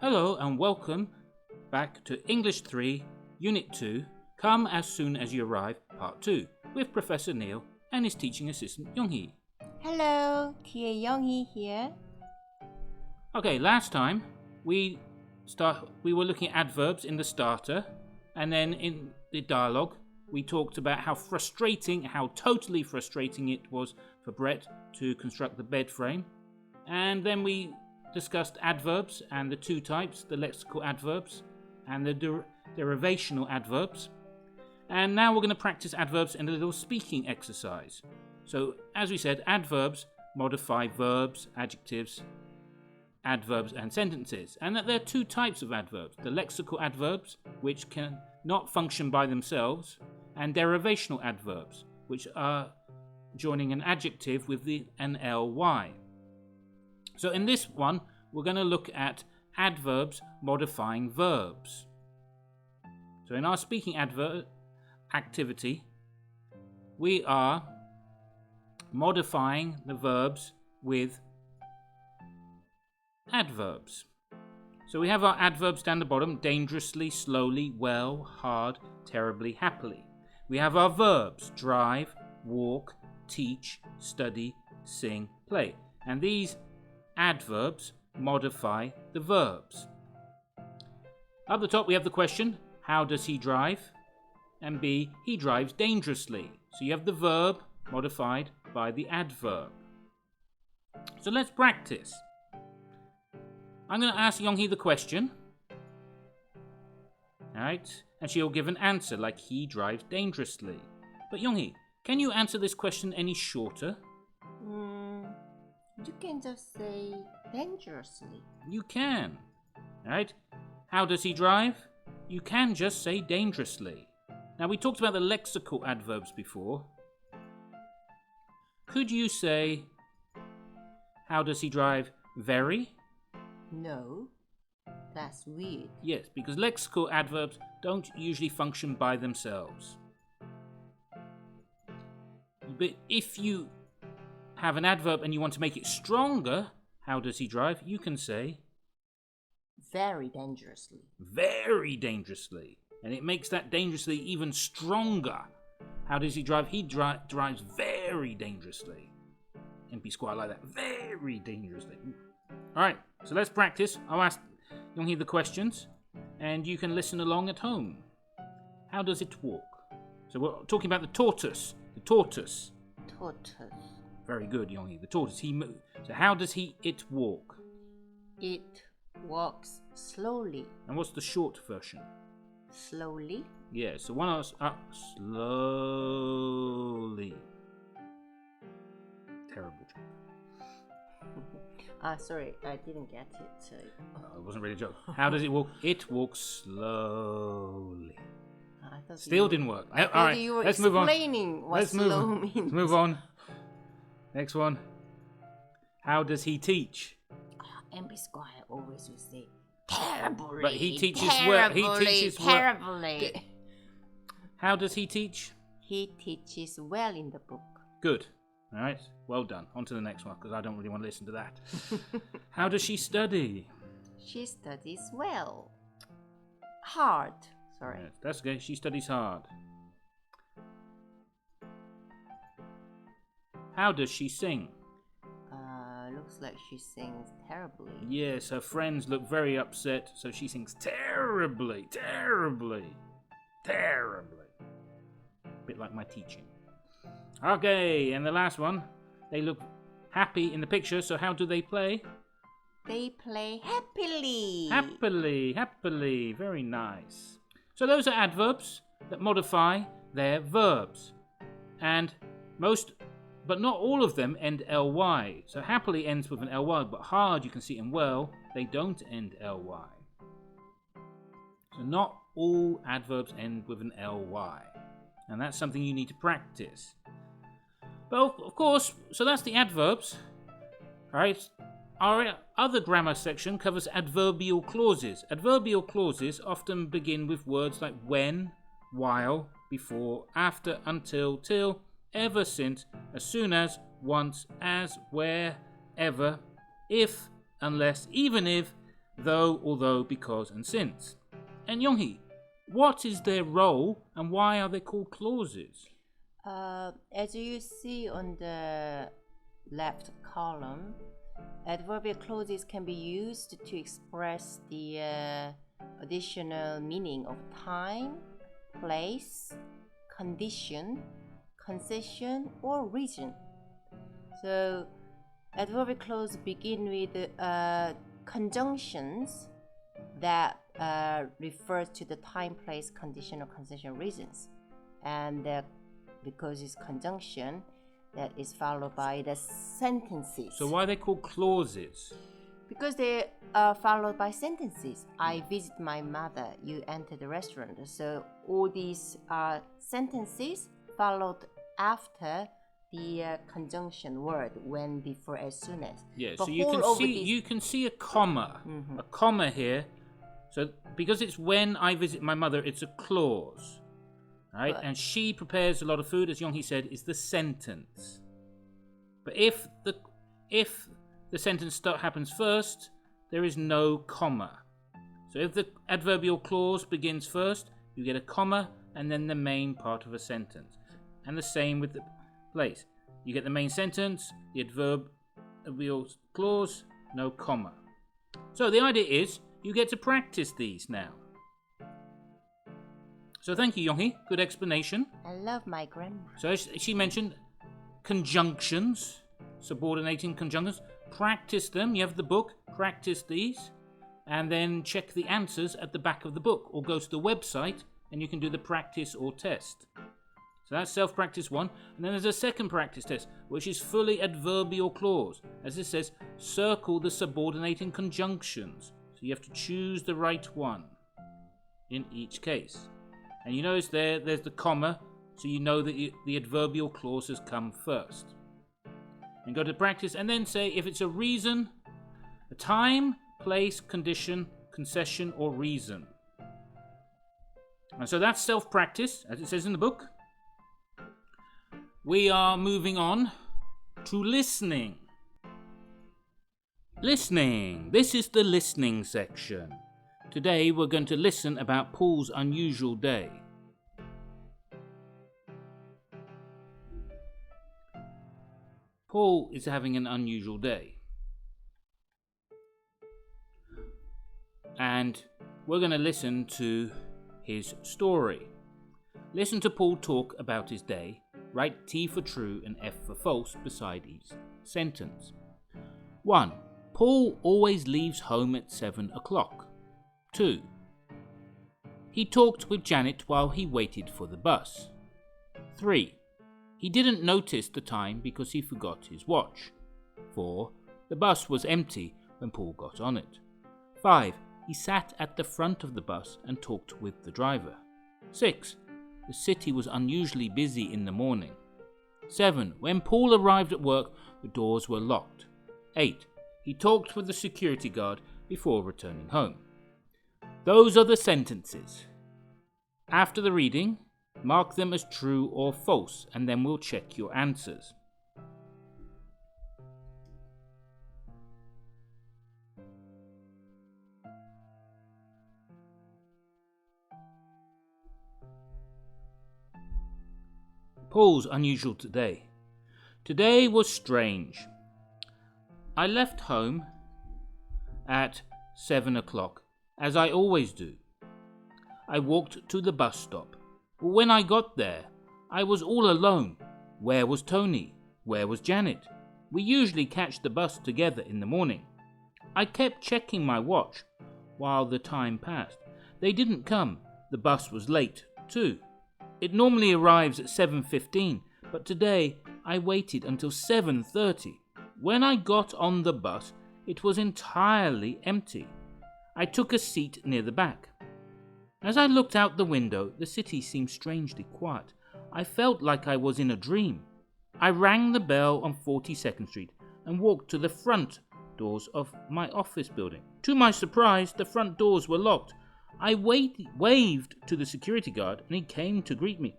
Hello and welcome back to English 3, Unit 2, Come As Soon As You Arrive, Part 2, with Professor Neil and his teaching assistant Yoonghee. Hello, TA Yoonghee here. Okay, last time we were looking at adverbs in the starter, and then in the dialogue we talked about how totally frustrating it was for Brett to construct the bed frame, and then we discussed adverbs and the two types, the lexical adverbs and the derivational adverbs. And now we're going to practice adverbs in a little speaking exercise. So, as we said, adverbs modify verbs, adjectives, adverbs and sentences. And that there are two types of adverbs, the lexical adverbs, which can not function by themselves, and derivational adverbs, which are joining an adjective with an ly. So in this one, we're going to look at adverbs modifying verbs. So in our speaking adverb activity, we are modifying the verbs with adverbs. So we have our adverbs down the bottom: dangerously, slowly, well, hard, terribly, happily. We have our verbs: drive, walk, teach, study, sing, play. And these adverbs modify the verbs. Up the top we have the question, how does he drive? And B, he drives dangerously. So you have the verb modified by the adverb. So let's practice. I'm going to ask Yoonghee the question. Alright, and she'll give an answer like he drives dangerously. But Yoonghee, can you answer this question any shorter? You can just say dangerously. You can. Alright, how does he drive? You can just say dangerously. Now we talked about the lexical adverbs before. Could you say, how does he drive very? No, that's weird. Yes, because lexical adverbs don't usually function by themselves. But if you have an adverb and you want to make it stronger, how does he drive? You can say very dangerously. Very dangerously. And it makes that dangerously even stronger. How does he drive? He drives very dangerously. MP Squire like that. Very dangerously. Alright, so let's practice. I'll ask Yoonghee the questions, and you can listen along at home. How does it walk? So we're talking about the tortoise. The tortoise. Tortoise. Very good, Yoonghee. The tortoise. So how does it walk? It walks slowly. And what's the short version? Slowly. Yeah, so one of us up slowly. Terrible joke. Sorry, I didn't get it. So. It wasn't really a joke. How does it walk? It walks slowly. Still didn't work. All right, let's move on. What slow means. Let's move on. Next one. How does he teach? MP Squire always will say terribly. But he teaches well. He teaches terribly. Well. How does he teach? He teaches well in the book. Good. All right. Well done. On to the next one, because I don't really want to listen to that. How does she study? She studies well. Hard. Sorry. Yes, that's okay. She studies hard. How does she sing? Looks like she sings terribly. Yes, her friends look very upset, so she sings terribly, terribly, terribly. A bit like my teaching. Okay, and the last one. They look happy in the picture, so how do they play? They play happily. Happily, happily. Very nice. So those are adverbs that modify their verbs. And most, but not all of them, end ly. So happily ends with an ly, but hard, you can see in well, they don't end ly. So not all adverbs end with an ly. And that's something you need to practice. Well, of course, so that's the adverbs. Right? Our other grammar section covers adverbial clauses. Adverbial clauses often begin with words like when, while, before, after, until, till, ever since, as soon as, once, as, where, ever, if, unless, even if, though, although, because, and since. And Yonghee, what is their role and why are they called clauses? As you see on the left column, adverbial clauses can be used to express the additional meaning of time, place, condition, concession, or reason. So, adverbial clauses begin with conjunctions that refers to the time, place, condition, or concession reasons, and because it's conjunction, that is followed by the sentences. So why are they called clauses? Because they are followed by sentences. I visit my mother. You enter the restaurant. So all these sentences followed after the conjunction word when, before, as soon as. Yeah. But So you can see a comma, a comma here. So because it's when I visit my mother, it's a clause, right? But, and she prepares a lot of food, as Yonghee said, is the sentence. But if the sentence happens first, there is no comma. So if the adverbial clause begins first, you get a comma and then the main part of a sentence. And the same with the place. You get the main sentence, the adverbial clause, no comma. So the idea is you get to practice these now. So thank you, Yonghee. Good explanation. I love my grandma. So she mentioned conjunctions, subordinating conjunctions. Practice them. You have the book. Practice these. And then check the answers at the back of the book. Or go to the website and you can do the practice or test. So that's self-practice 1. And then there's a second practice test, which is fully adverbial clause. As it says, circle the subordinating conjunctions. So you have to choose the right one in each case. And you notice there's the comma, so you know that the adverbial clauses come first. And go to practice and then say if it's a reason, a time, place, condition, concession, or reason. And so that's self-practice, as it says in the book. We are moving on to listening. Listening. This is the listening section. Today we're going to listen about Paul's unusual day. Paul is having an unusual day. And we're going to listen to his story. Listen to Paul talk about his day. Write T for true and F for false beside each sentence. 1. Paul always leaves home at 7 o'clock. 2. He talked with Janet while he waited for the bus. 3. He didn't notice the time because he forgot his watch. 4. The bus was empty when Paul got on it. 5. He sat at the front of the bus and talked with the driver. 6. The city was unusually busy in the morning. 7. When Paul arrived at work, the doors were locked. 8. He talked with the security guard before returning home. Those are the sentences. After the reading, mark them as true or false, and then we'll check your answers. Paul's unusual day. Today was strange. I left home at 7 o'clock, as I always do. I walked to the bus stop. But when I got there, I was all alone. Where was Tony? Where was Janet? We usually catch the bus together in the morning. I kept checking my watch while the time passed. They didn't come. The bus was late, too. It normally arrives at 7:15, but today I waited until 7:30. When I got on the bus, it was entirely empty. I took a seat near the back. As I looked out the window, the city seemed strangely quiet. I felt like I was in a dream. I rang the bell on 42nd Street and walked to the front doors of my office building. To my surprise, the front doors were locked. I waved to the security guard and he came to greet me.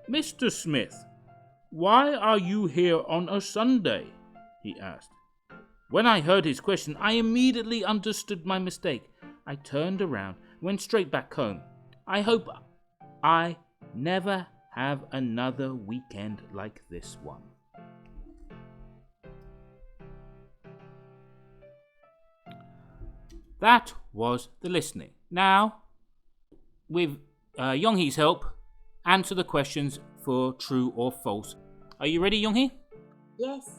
"Mr. Smith, why are you here on a Sunday?" he asked. When I heard his question, I immediately understood my mistake. I turned around, went straight back home. I hope I never have another weekend like this one. That was the listening. Now, with Yonghee's help, answer the questions for true or false. Are you ready, Yonghee? Yes.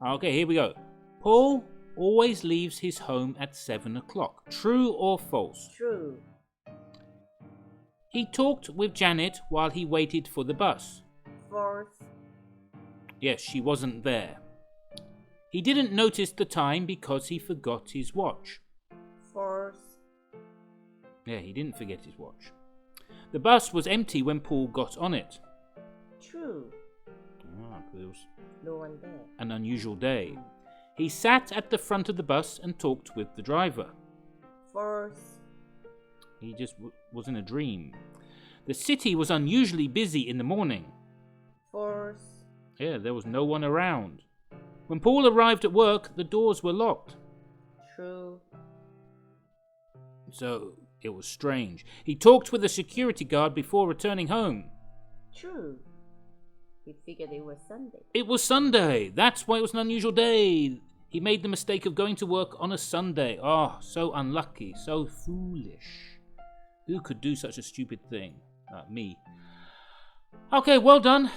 Okay, here we go. Paul always leaves his home at 7 o'clock. True or false? True. He talked with Janet while he waited for the bus. False. Yes, she wasn't there. He didn't notice the time because he forgot his watch. False. Yeah, he didn't forget his watch. The bus was empty when Paul got on it. True. It was No one there. an unusual day. He sat at the front of the bus and talked with the driver. False. He just was in a dream. The city was unusually busy in the morning. False. Yeah, there was no one around. When Paul arrived at work, the doors were locked. True. So it was strange. He talked with the security guard before returning home. True. He figured it was Sunday. It was Sunday. That's why it was an unusual day. He made the mistake of going to work on a Sunday. Oh, so unlucky, so foolish. Who could do such a stupid thing? Me. Okay, well done.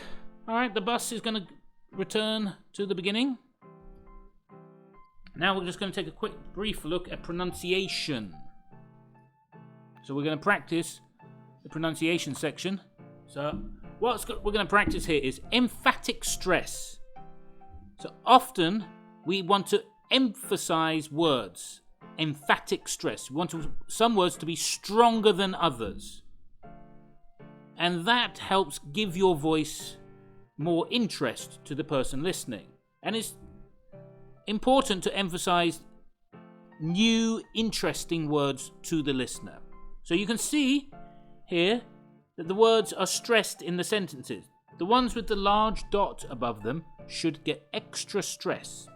All right, the bus is going to return to the beginning. Now we're just going to take a quick, brief look at pronunciation. So we're going to practice the pronunciation section. So what we're going to practice here is emphatic stress. So often we want to emphasize words. Emphatic stress. We want some words to be stronger than others. And that helps give your voice more interest to the person listening. And it's important to emphasize new, interesting words to the listener. So you can see here that the words are stressed in the sentences. The ones with the large dot above them should get extra stress.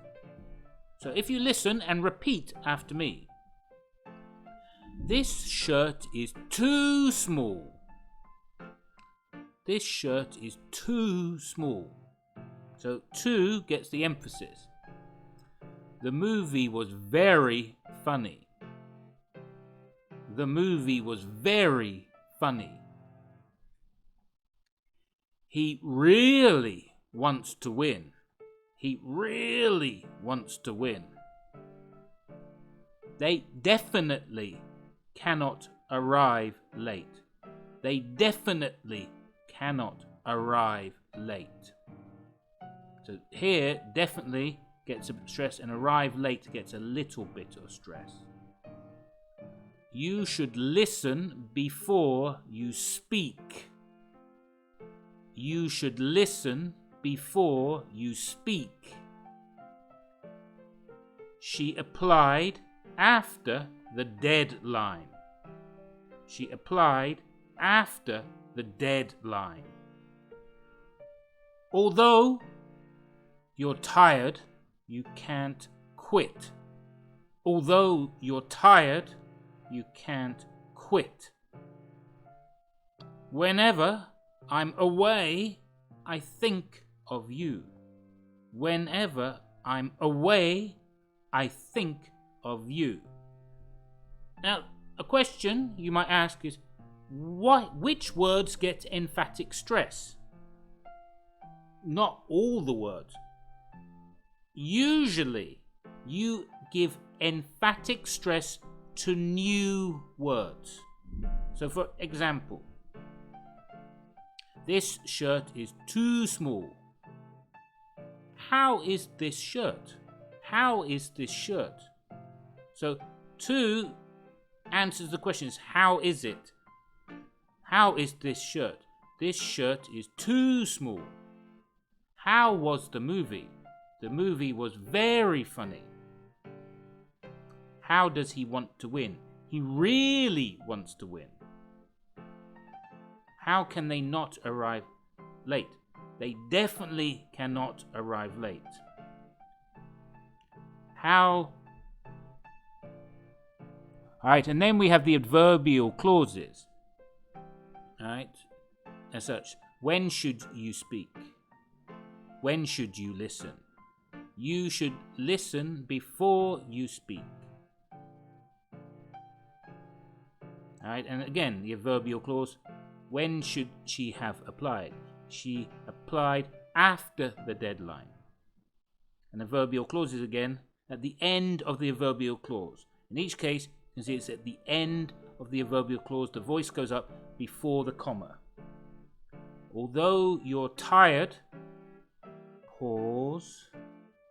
So if you listen and repeat after me. This shirt is too small. This shirt is too small. So too gets the emphasis. The movie was very funny. The movie was very funny. He really wants to win. He really wants to win. They definitely cannot arrive late. They definitely cannot arrive late. So here, definitely gets a stress, and arrive late gets a little bit of stress. You should listen before you speak. You should listen before you speak. She applied after the deadline. She applied after the deadline. Although you're tired, you can't quit. Although you're tired, you can't quit. Whenever I'm away, I think of you. Whenever I'm away, I think of you. Now, a question you might ask is, which words get emphatic stress? Not all the words. Usually, you give emphatic stress to new words. So, for example, this shirt is too small. How is this shirt? How is this shirt? So, too answers the question is, how is it? How is this shirt? This shirt is too small. How was the movie? The movie was very funny. How does he want to win? He really wants to win. How can they not arrive late? They definitely cannot arrive late. How... Alright, and then we have the adverbial clauses. Alright, as such. When should you speak? When should you listen? You should listen before you speak. Alright, and again, the adverbial clause. When should she have applied? She applied after the deadline. And adverbial clauses again at the end of the adverbial clause. In each case, you can see it's at the end of the adverbial clause. The voice goes up before the comma. Although you're tired, pause,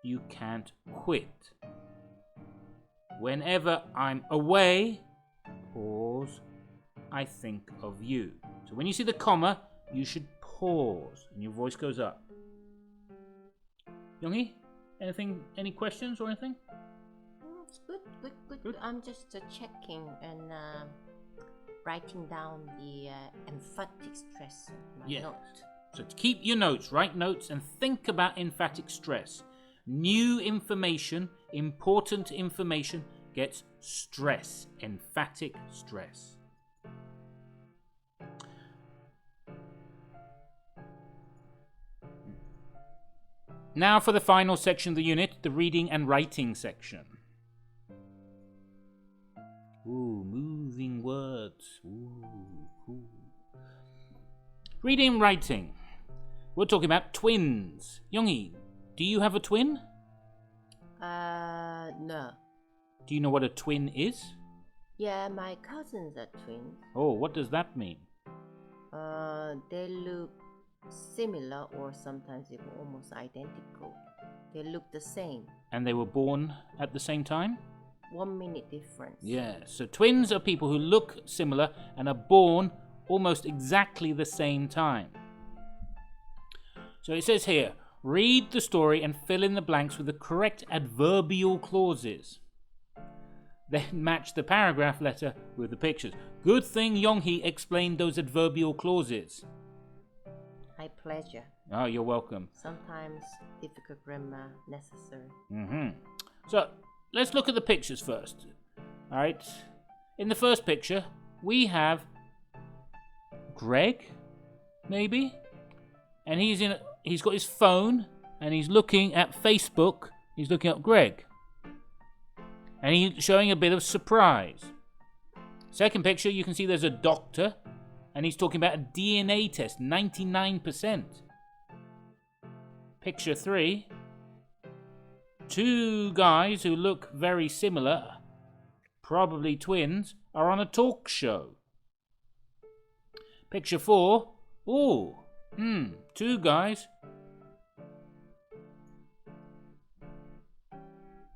you can't quit. Whenever I'm away, pause, I think of you. So when you see the comma, you should pause and your voice goes up. Youngie, any questions or anything? It's good. I'm just checking and writing down the emphatic stress in my note. So to keep your notes, write notes and think about emphatic stress. New information, important information gets stress, emphatic stress. Now for the final section of the unit, the reading and writing section. Ooh, moving words. Ooh, cool. Reading and writing. We're talking about twins. Youngie, do you have a twin? No. Do you know what a twin is? Yeah, my cousins are twins. Oh, what does that mean? They look similar or sometimes even almost identical. They look the same. And they were born at the same time? 1 minute difference. Yeah, so twins are people who look similar and are born almost exactly the same time. So it says here, read the story and fill in the blanks with the correct adverbial clauses. Then match the paragraph letter with the pictures. Good thing Younghee explained those adverbial clauses. My pleasure. Oh, you're welcome. Sometimes difficult grammar necessary. So let's look at the pictures first. All right. In the first picture, we have Greg, maybe, and he's got his phone and he's looking at Facebook. He's looking at Greg, and he's showing a bit of surprise. Second picture, you can see there's a doctor, and he's talking about a DNA test, 99%. Picture 3, two guys who look very similar, probably twins, are on a talk show. Picture 4, two guys.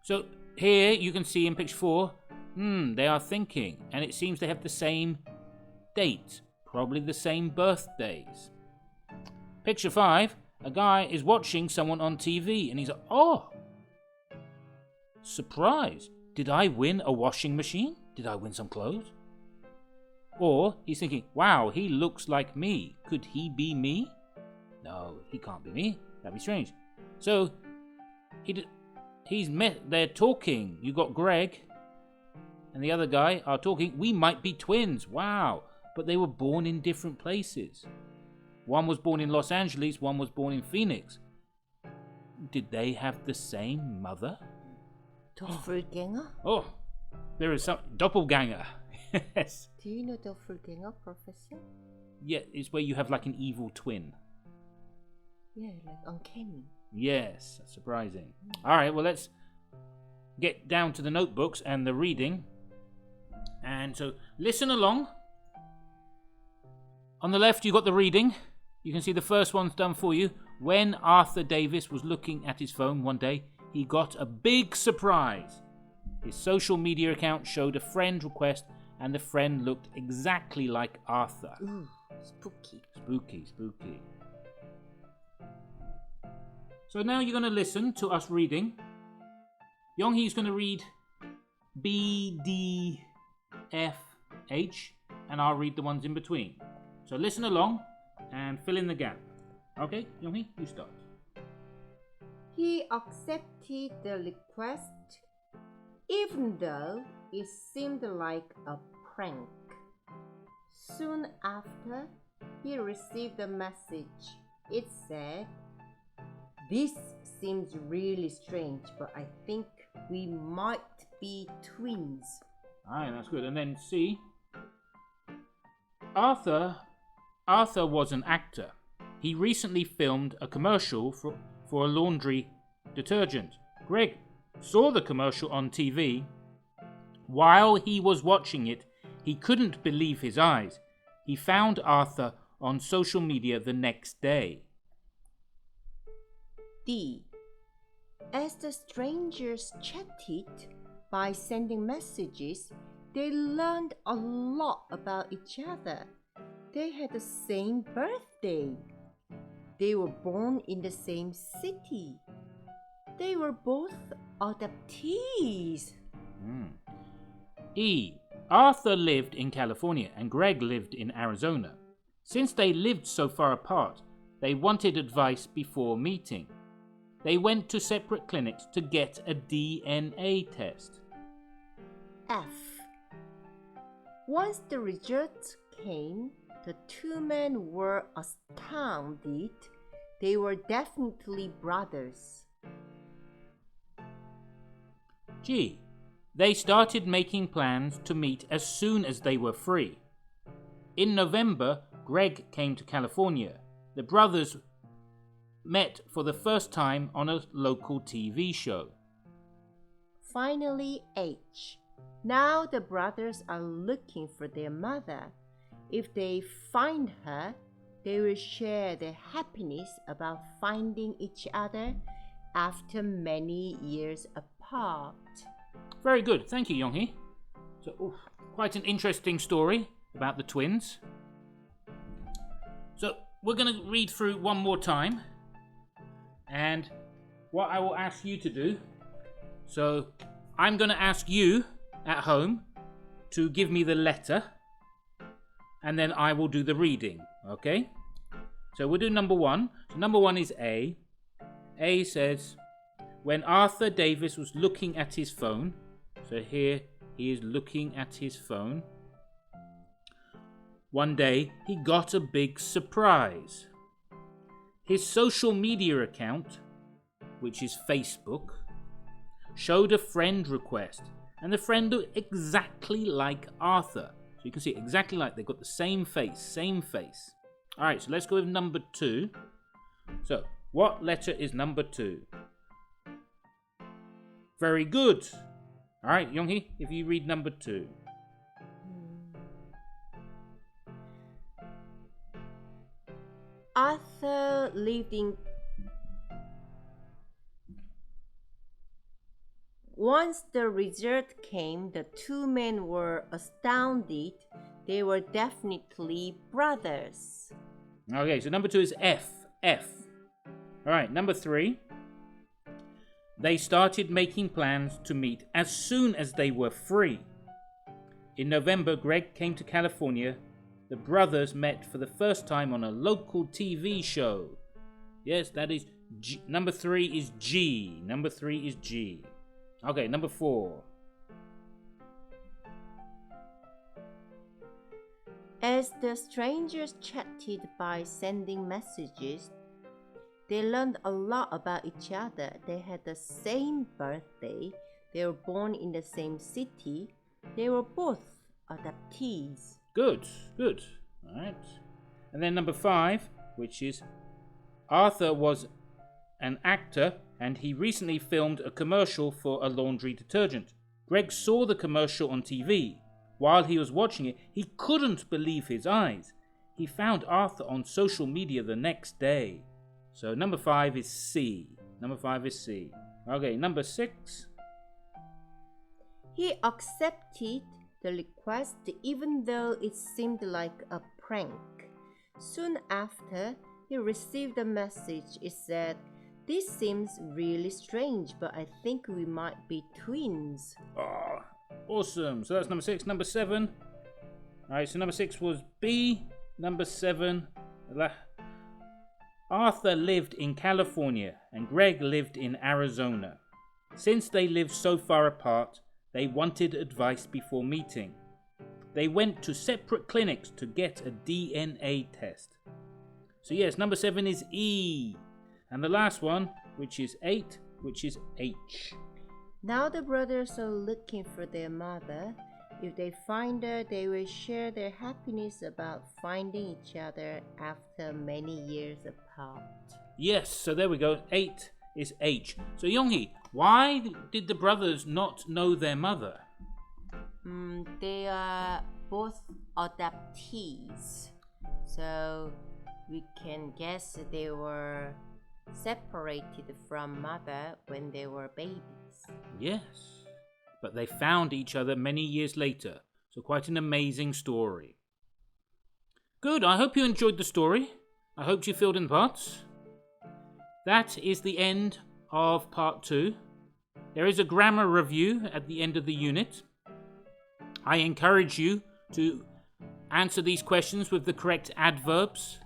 So here you can see in picture 4, they are thinking, and it seems they have the same date, probably the same birthdays. Picture 5, a guy is watching someone on TV, and he's like, oh, surprise, did I win a washing machine? Did I win some clothes? Or he's thinking, wow, he looks like me. Could he be me? No, he can't be me. That'd be strange. So they're talking. You got Greg and the other guy are talking. We might be twins. Wow. But they were born in different places. One was born in Los Angeles, one was born in Phoenix. Did they have the same mother? Doppelganger? Oh, there is some doppelganger. Yes. Do you know doppelganger, Professor? Yeah, it's where you have like an evil twin. Yeah, like uncanny. Yes, that's surprising. All right, well, let's get down to the notebooks and the reading. And so listen along. On the left, you've got the reading. You can see the first one's done for you. When Arthur Davis was looking at his phone one day, he got a big surprise. His social media account showed a friend request, and the friend looked exactly like Arthur. Ooh, spooky. Spooky. So now you're going to listen to us reading. Younghee's going to read B, D, F, H, and I'll read the ones in between. So listen along and fill in the gap. Okay, Younghee, you start. He accepted the request even though it seemed like a prank. Soon after, he received a message. It said, "This seems really strange, but I think we might be twins." Alright, that's good. And then C. Arthur was an actor. He recently filmed a commercial for a laundry detergent. Greg saw the commercial on TV. While he was watching it, he couldn't believe his eyes. He found Arthur on social media the next day. D. As the strangers chatted by sending messages, they learned a lot about each other. They had the same birthday. They were born in the same city. They were both adoptees. E. Arthur lived in California and Greg lived in Arizona. Since they lived so far apart, they wanted advice before meeting. They went to separate clinics to get a DNA test. F. Once the results came, the two men were astounded. They were definitely brothers. G. They started making plans to meet as soon as they were free. In November, Greg came to California. The brothers met for the first time on a local TV show. Finally, H. Now the brothers are looking for their mother. If they find her, they will share their happiness about finding each other after many years apart. Very good, thank you, Yonghee. So, quite an interesting story about the twins. So, we're going to read through one more time. And what I will ask you to do, so I'm going to ask you at home to give me the letter, and then I will do the reading, okay? So we'll do number one. So number one is A. A says, when Arthur Davis was looking at his phone, so here he is looking at his phone, one day he got a big surprise. His social media account, which is Facebook, showed a friend request, and the friend looked exactly like Arthur. So you can see exactly like, they've got the same face, same face. Alright, so let's go with number 2. So, what letter is number 2? Very good. Alright, Yonghee, if you read number 2. Arthur lived in... Once the result came, the two men were astounded. They were definitely brothers. Okay, so number 2 is F. F. Alright, number 3. They started making plans to meet as soon as they were free. In November, Greg came to California. The brothers met for the first time on a local TV show. Yes, that is G. Number 3 is G. Number 3 is G. Okay, number 4. As the strangers chatted by sending messages, they learned a lot about each other. They had the same birthday. They were born in the same city. They were both adoptees. Good, good. All right. And then number 5, which is Arthur was an actor and he recently filmed a commercial for a laundry detergent. Greg saw the commercial on TV. While he was watching it, he couldn't believe his eyes. He found Arthur on social media the next day. So number 5 is C. Number 5 is C. Okay, number 6. He accepted the request even though it seemed like a prank. Soon after, he received a message. It said, "This seems really strange, but I think we might be twins." Oh, awesome. So that's number 6. Number 7. Alright, so number 6 was B. Number 7. Arthur lived in California and Greg lived in Arizona. Since they lived so far apart, They wanted advice before meeting. They went to separate clinics to get a DNA test. So yes, number 7 is E. And the last one, which is 8, which is H. Now the brothers are looking for their mother. If they find her, they will share their happiness about finding each other after many years apart. Yes, so there we go. 8 is H. So Yonghee, why did the brothers not know their mother? They are both adoptees. So we can guess they were separated from mother when they were babies. Yes, but they found each other many years later. So quite an amazing story. Good, I hope you enjoyed the story. I hope you filled in the parts. That is the end of part 2. There is a grammar review at the end of the unit. I encourage you to answer these questions with the correct adverbs.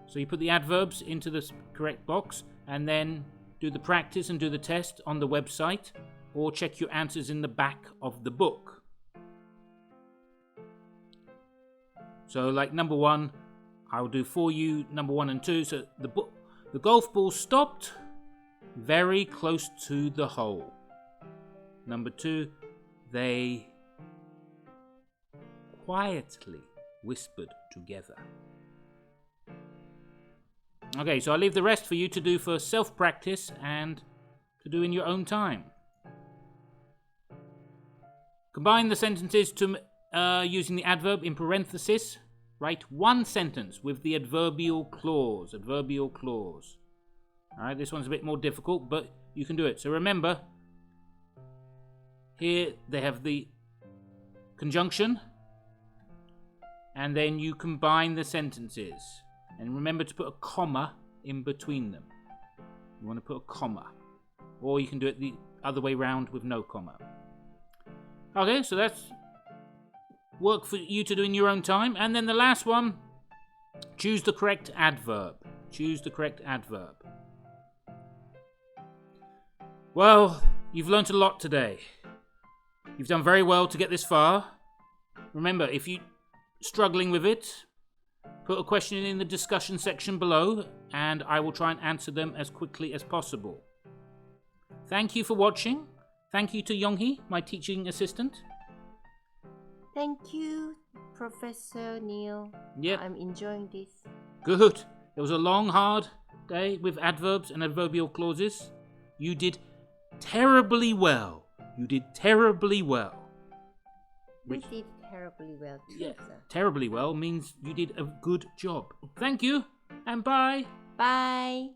So you put the adverbs into the correct box and then do the practice and do the test on the website, or check your answers in the back of the book. So like number 1, I'll do for you number 1 and 2. So the golf ball stopped very close to the hole. Number 2, they quietly whispered together. Okay, so I'll leave the rest for you to do for self-practice and to do in your own time. Combine the sentences to using the adverb in parenthesis. Write one sentence with the adverbial clause. Adverbial clause. Alright, this one's a bit more difficult, but you can do it. So remember, here they have the conjunction, and then you combine the sentences. And remember to put a comma in between them. You want to put a comma. Or you can do it the other way round with no comma. Okay, so that's work for you to do in your own time. And then the last one, choose the correct adverb. Choose the correct adverb. Well, you've learnt a lot today. You've done very well to get this far. Remember, if you're struggling with it, put a question in the discussion section below, and I will try and answer them as quickly as possible. Thank you for watching. Thank you to Yonghee, my teaching assistant. Thank you, Professor Neil. Yep. I'm enjoying this. Good. It was a long, hard day with adverbs and adverbial clauses. You did terribly well. You did terribly well. We did terribly well too, Yeah, sir. terribly well means you did a good job. Thank you, and bye. Bye.